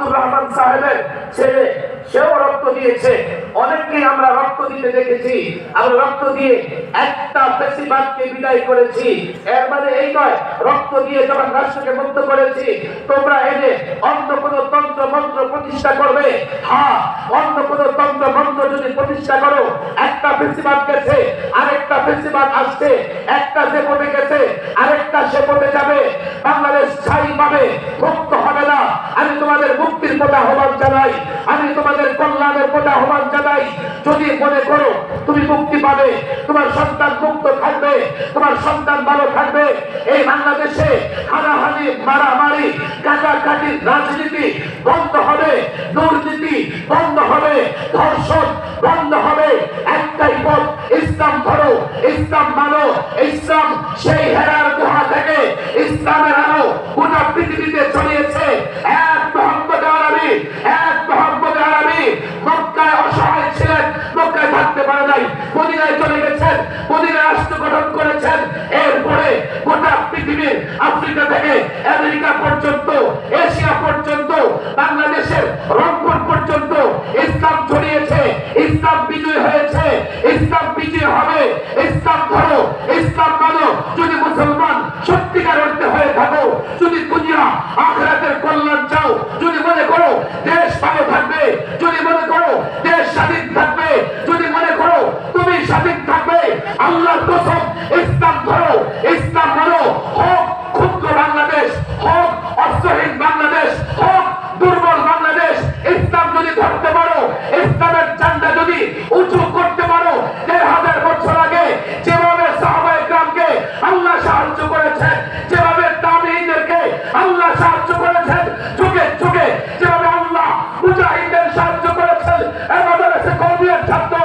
আব্দুর রহমান সাহেবের ছেলে, সেও রক্ত দিয়েছে। অনেককেই আমরা রক্ত দিতে দেখেছি। আমরা রক্ত দিয়ে একটা ফ্যাসিবাদকে বিদায় করেছি। এর মানে এই নয় রক্ত দিয়ে যখন রাষ্ট্রকে মুক্ত করেছি তোমরা এনে অন্য কোন তন্ত্র মন্ত্র প্রতিষ্ঠা করবে। হ্যাঁ, অন্য কোন তন্ত্র মন্ত্র যদি প্রতিষ্ঠা করো, একটা ফ্যাসিবাদ গেছে, আরেকটা ফ্যাসিবাদ আসছে, একটা যে পথে গেছে আরেকটা সে পথে যাবে। বাংলাদেশ স্থায়ীভাবে মুক্ত হবে না। আমি তোমাদের মুক্তির পথে আহ্বান জানাই, আমি তোমাদের কল্যাণের পথে আহ্বান জানাই। যদি মনে করো তুমি মুক্তি পাবে, তোমার সন্তান মুক্ত থাকবে, তোমার সন্তান ভালো থাকবে, এই বাংলাদেশে হানাহানি, মারামারি, কাটাকাটির রাজনীতি বন্ধ হবে, দুর্নীতি বন্ধ হবে, ধর্ষণ বন্ধ হবে। একটাই পথ, ইসলাম ধরো, ইসলাম মানো। ইসলাম সেই হেরার গুহা থেকে ইসলামের আলো গোটা পৃথিবীতে ছড়িয়েছে। এক মোহাম্মদ আরবি, এক মোহাম্মদ আরবি মক্কায় অসহায় ছিলেন, মক্কায় থাকতে পারে নাই, মদিনায় চলে গেছেন, মদিনায় রাষ্ট্র গঠন করেছেন। এরপরে গোটা পৃথিবীর আফ্রিকা থেকে আমেরিকা পর্যন্ত, এশিয়া পর্যন্ত, বাংলাদেশের রংপুর পর্যন্ত ইসলাম ছড়িয়েছে। ইসলাম বিজয় হয়েছে, ইসলাম বিজয় হবে। ইসলাম ধরো, ইসলাম মানো। যদি মুসলমান সত্যিকার অর্থে হয়ে থাকো, যদি দুনিয়া আখিরাতের কল্যাণ চাও, যদি মনে করো দেশ ভালো থাকবে, যদি মনে করো দেশ স্বাধীন থাকবে, যদি মনে করো তুমি স্বাধীন থাকবে, আল্লাহর কসম ইসলাম ধরো, ইসলাম মানো। হোক ক্ষুদ্র বাংলাদেশ, হোক অস্ত্রহীন বাংলাদেশ, হোক দুর্বল বাংলাদেশ, ইসলাম যদি ধরতে পারো, ইসলামের ঝান্ডা যদি উঁচু করতে পারো, ১,৫০০ বছর আগে যেভাবে সাহাবায়ে কেরামকে আল্লাহ সাহায্য করেছেন, যেভাবে তাবেঈনদেরকে আল্লাহ সাহায্য করেছেন, যুগে যুগে যেভাবে আল্লাহ মুজাহিদদের সাহায্য করেছেন, এভাবে কওমিয়ার ছাত্র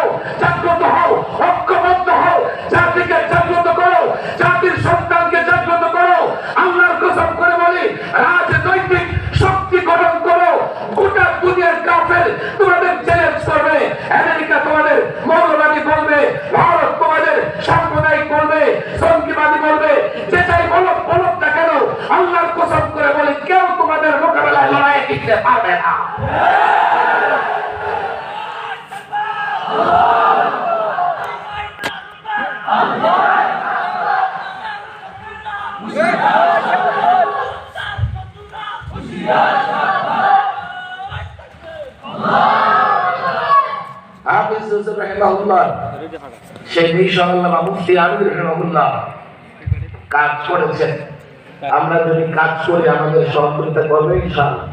জাগ্রত হও, ঐক্যবদ্ধ হও, জাতিকে জাগ্রত করো, জাতির সন্তানকে জাগ্রত করো। আল্লাহর কসম করে বলি, রাজনৈতিক শক্তি গঠন করো। গোটা দুনিয়ার কাফের তোমাদের চ্যালেঞ্জ করবে। আমেরিকা তোমাদের মৌলবাদী বলবে, ভারত তোমাদের সাম্প্রদায়িক বলবে, জঙ্গিবাদী বলবে, যেটাই বলো বলো না কেন, আল্লাহর কসম করে বলি কেউ তোমাদের মোকাবেলায় লড়াইয়ে টিকতে পারবে না। হাফিজ ইউসুফ রাহিমাহুল্লাহ, শেখ ইনশাআল্লাহ মুফতি আমির রাহিমাহুল্লাহ কাজ করেছেন। আমরা যদি কাজ করি আমাদের সহযোগিতা করবে ইনশাআল্লাহ।